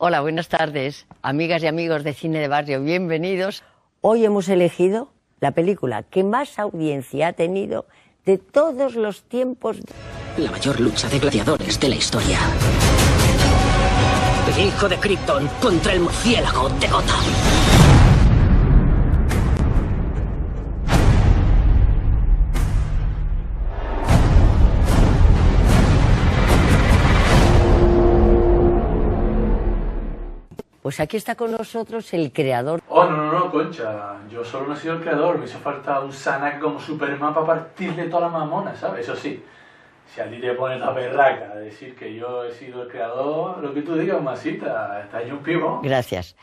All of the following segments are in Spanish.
Hola, buenas tardes, amigas y amigos de Cine de Barrio, bienvenidos. Hoy hemos elegido la película que más audiencia ha tenido de todos los tiempos. La mayor lucha de gladiadores de la historia. El hijo de Krypton contra el murciélago de Gotham. Pues aquí está con nosotros el creador. Oh, no, Concha. Yo solo no he sido el creador. Me hizo falta un Sanac como Superman para partirle toda la mamona, ¿sabes? Eso sí, si a ti te pones la berraca de decir que yo he sido el creador, lo que tú digas, masita, estás en un pivo. Gracias.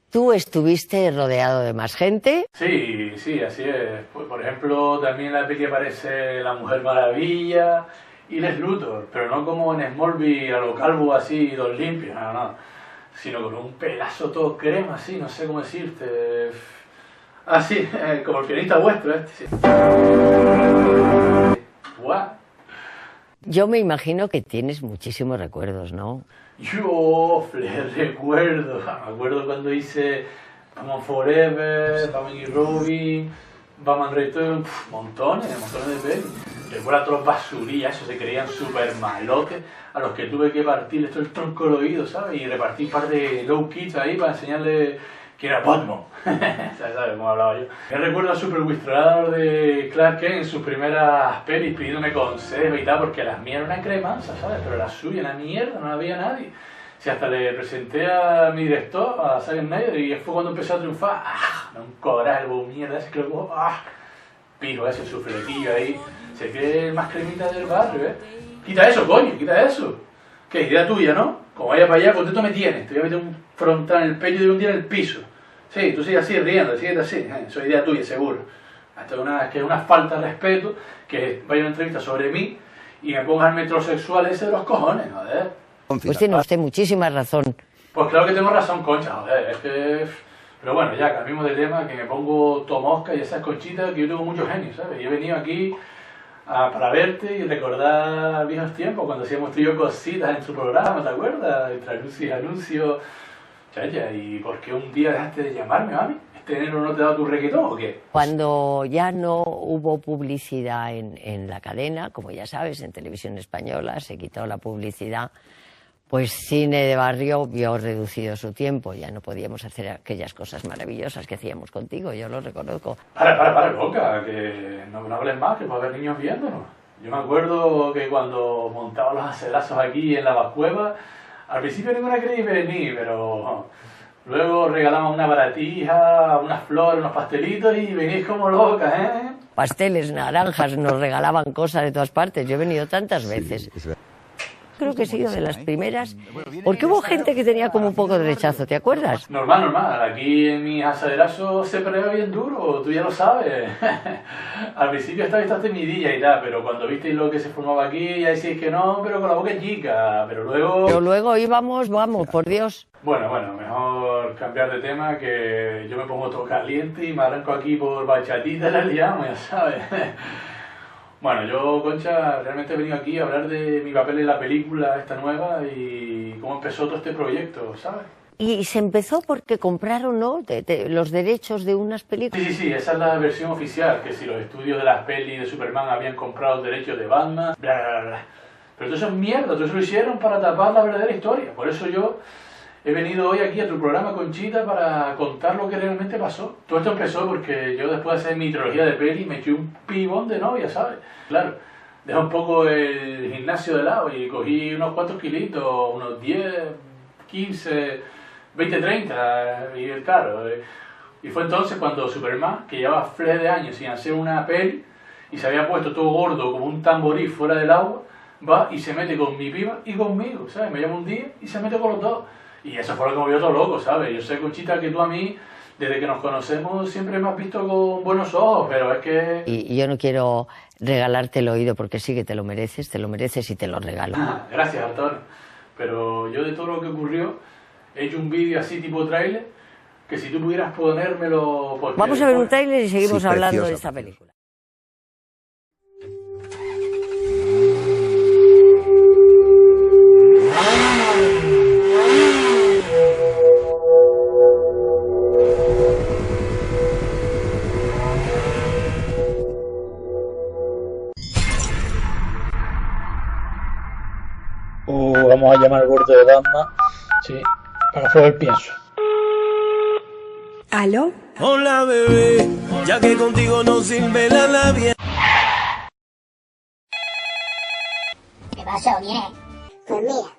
¿Tú estuviste rodeado de más gente? Sí, así es. Pues, por ejemplo, también en la peli aparece la Mujer Maravilla y Les Luthor, pero no como en Smallville, a lo calvo así, dos limpios, no. Sino con un pelazo todo crema, así, no sé cómo decirte. Así, como el pianista vuestro, sí. Guau. Yo me imagino que tienes muchísimos recuerdos, ¿no? Yo recuerdo, me acuerdo cuando hice Batman Forever, Batman y Robin, Batman Return, montones de pelis. Recuerdo a todos los basurillas, esos se creían súper malotes, a los que tuve que partirles todo el tronco del oído, ¿sabes? Y repartí un par de low kits ahí para enseñarles que era Batman. ¿Sabes cómo hablaba yo? Me recuerdo al super wistrador de Clark Kent en sus primeras pelis pidiéndome consejos y tal, porque las mías eran una cremanza, ¿sabes? Pero la suya era mierda, no había nadie. Si hasta le presenté a mi director, a Zack Snyder, y fue cuando empezó a triunfar. Un coraje, mierda, ese que luego, pijo ese suflequillo ahí. Se cree el más cremita del barrio, ¿eh? Quita eso, coño, quita eso. ¿Qué? Idea tuya, ¿no? Como vaya para allá, contento me tienes. Te voy a meter un frontal en el pecho y de un día en el piso. Sí, tú sigues así, riendo, sigues así. Eso es idea tuya, seguro. Esto es una falta de respeto que vaya a una entrevista sobre mí y me pongas el metrosexual ese de los cojones, joder. Pues tiene usted muchísima razón. Pues claro que tengo razón, Concha, joder, es que... Pero bueno, ya cambiamos de tema, que me pongo tomosca y esas conchitas, que yo tengo mucho genio, ¿sabes? Y he venido aquí para verte y recordar viejos tiempos, cuando hacíamos tú y yo cositas en tu programa, ¿te acuerdas? Entre anuncio y anuncio. Chaya, ¿y por qué un día dejaste de llamarme, mami? ¿Este enero no te ha dado tu requetón o qué? Cuando ya no hubo publicidad en la cadena, como ya sabes, en Televisión Española se quitó la publicidad, pues Cine de Barrio vio reducido su tiempo, ya no podíamos hacer aquellas cosas maravillosas que hacíamos contigo, yo lo reconozco. Para, boca, que no hables más, que puede haber niños viéndonos. Yo me acuerdo que cuando montaba los acelazos aquí en la Bascueva, al principio ninguna quería venir, pero luego regalamos una baratija, unas flores, unos pastelitos y venís como locas, ¿eh? Pasteles, naranjas, nos regalaban cosas de todas partes, yo he venido tantas veces. Creo que he sido de las primeras, porque hubo gente que tenía como un poco de rechazo, ¿te acuerdas? Normal. Aquí en mis asaderazos se pelea bien duro, tú ya lo sabes. Al principio estaba timidilla y tal, pero cuando visteis lo que se formaba aquí, ya decís que no, pero con la boca chica, pero luego íbamos, vamos, por Dios. Bueno, mejor cambiar de tema, que yo me pongo todo caliente y me arranco aquí por bachatita, la liamos, ya sabes. Bueno, yo, Concha, realmente he venido aquí a hablar de mi papel en la película esta nueva y cómo empezó todo este proyecto, ¿sabes? Y se empezó porque compraron, ¿no?, los derechos de unas películas. Sí, esa es la versión oficial, que si los estudios de las pelis de Superman habían comprado los derechos de Batman, bla. Pero todo eso es mierda, todo eso lo hicieron para tapar la verdadera historia. Por eso yo he venido hoy aquí a tu programa, Conchita, para contar lo que realmente pasó. Todo esto empezó porque yo, después de hacer mi trilogía de peli, me eché un pibón de novia, ¿sabes? Claro, dejé un poco el gimnasio de lado y cogí unos cuantos kilitos, unos 10, 15, 20, 30, y claro. Y fue entonces cuando Superman, que llevaba fles de años sin hacer una peli, y se había puesto todo gordo como un tamborí fuera del agua, va y se mete con mi piba y conmigo, ¿sabes? Me llama un día y se mete con los dos. Y eso fue lo que me vio todo loco, ¿sabes? Yo sé, Conchita, que tú a mí, desde que nos conocemos, siempre me has visto con buenos ojos, pero es que... Y yo no quiero regalarte el oído porque sí que te lo mereces y te lo regalo. Gracias, Artur. Pero yo, de todo lo que ocurrió, he hecho un vídeo así tipo tráiler que si tú pudieras ponérmelo... Porque, Vamos a ver un tráiler y seguimos Sí, hablando preciosa, de esta película. Vamos a llamar al gordo de Batman. Sí, para fue el pienso. ¿Aló? Hola bebé, ya que contigo no sirve la labia. ¿Qué pasó? ¿Quién es? Pues mira,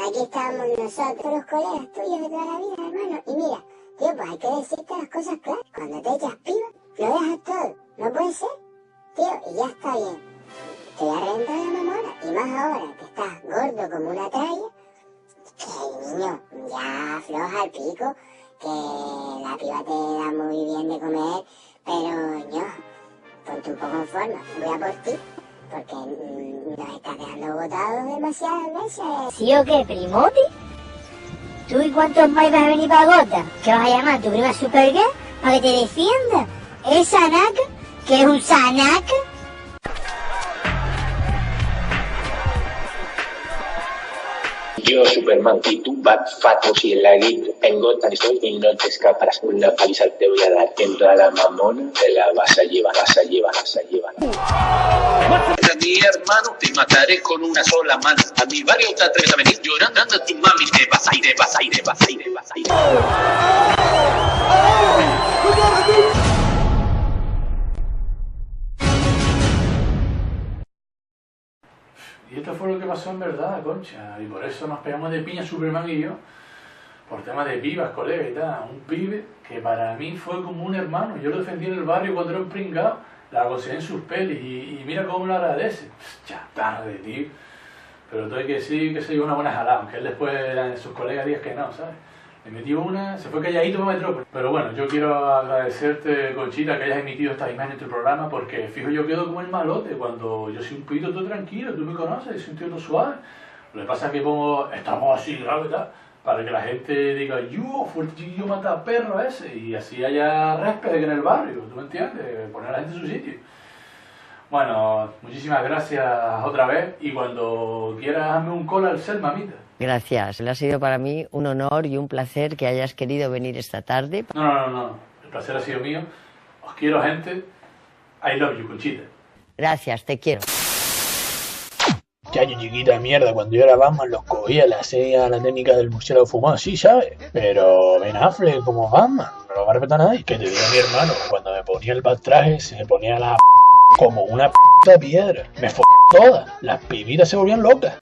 aquí estamos nosotros, los colegas tuyos de toda la vida, hermano. Y mira, tío, pues hay que decirte las cosas claras. Cuando te echas piba, lo dejas todo. No puede ser, tío, y ya está bien. Te voy a reventar la mamona. Y más ahora que estás gordo como una tralla. Que niño, ya afloja el pico. Que la piba te da muy bien de comer. Pero, ño, ponte un poco en forma. Voy a por ti. Porque nos estás dejando botados demasiadas veces. ¿Sí o qué, primote? ¿Tú y cuántos más vas a venir para Gota? ¿Qué vas a llamar a tu prima Supergirl para que te defienda? ¿Es Sanaka? ¿Qué es un Sanaka? Yo, Superman, y tú, Batfatos y el laguito. En Gotham estoy y no te escaparás. Una paliza te voy a dar. En toda la mamona te la vas a llevar, vas a llevar, vas a llevar. A mi hermano te mataré con una sola mano. A mi barrio te atreves a venir llorando a tu mami. Te vas a ir, te vas a ir, te vas a ir, te vas a ir. Y esto fue lo que pasó en verdad, concha. Y por eso nos pegamos de piña Superman y yo. Por temas de pibas, colega y tal. Un pibe que para mí fue como un hermano. Yo lo defendí en el barrio cuando era un pringado. La conseguí en sus pelis y mira cómo lo agradece. Ya tarde, tío. Pero todo hay que decir que se dio una buena jalada. Aunque él después, sus colegas, digan que no, ¿sabes? Le metió una, se fue calladito para Metrópolis. Pero bueno, yo quiero agradecerte, Conchita, que hayas emitido esta imagen en tu programa, porque fijo, yo quedo como el malote cuando yo soy un pibito todo tranquilo, tú me conoces, soy un tío todo suave. Lo que pasa es que pongo, estamos así, grave y tal, para que la gente diga, yo, fue el chiquillo mata a perro ese, y así haya respeto en el barrio, ¿tú me entiendes? Poner a la gente en su sitio. Bueno, muchísimas gracias otra vez, y cuando quieras hazme un call al ser, mamita. Gracias, le ha sido para mí un honor y un placer que hayas querido venir esta tarde. No, el placer ha sido mío. Os quiero, gente. I love you, Conchita. Gracias, te quiero. Chacho, chiquita de mierda, cuando yo era Batman los cogía, le hacía la técnica del murciélago fumado, sí, ¿sabes? Pero Ben Affleck como Batman, no lo va a respetar nadie. Que te diga mi hermano, cuando me ponía el traje se me ponía la como una piedra. Me fue toda. Las pibitas se volvían locas.